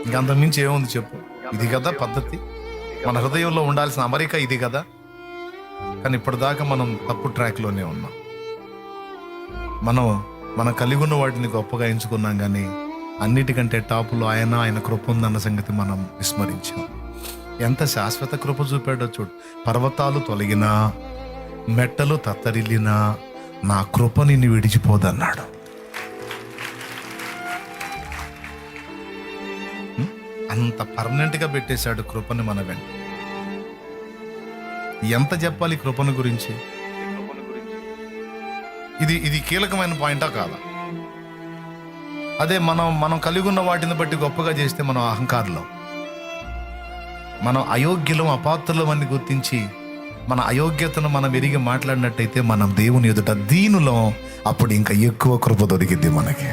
ఇంక అంతకుమించి ఏముంది చెప్పు? ఇది కదా పద్ధతి, మన హృదయంలో ఉండాల్సిన అమరిక ఇది కదా. కానీ ఇప్పటిదాకా మనం తప్పు ట్రాక్లోనే ఉన్నాం. మనం కలిగి ఉన్న వాటిని గొప్పగా ఎంచుకున్నాం, కానీ అన్నిటికంటే టాపులో ఆయన కృప ఉందన్న సంగతి మనం విస్మరించాం. ఎంత శాశ్వత కృప చూపాడో చూడు. పర్వతాలు తొలగినా, మెట్టలు తత్తరిల్లినా నా కృప నిన్ను విడిచిపోదన్నాడు. అంత పర్మనెంట్గా పెట్టేశాడు కృపని మన వెంట. ఎంత చెప్పాలి కృపను గురించి? ఇది కీలకమైన పాయింటా కాదా? అదే మనం కలిగి ఉన్న వాటిని బట్టి గొప్పగా చేస్తే మనం అహంకారులం, మనం అయోగ్యులం, అపాత్రులం అని గుర్తించి మన అయోగ్యతను మనం ఎరిగి మాట్లాడినట్టయితే మనం దేవుని ఎదుట దీనులం. అప్పుడు ఇంకా ఎక్కువ కృప దొరికింది మనకి.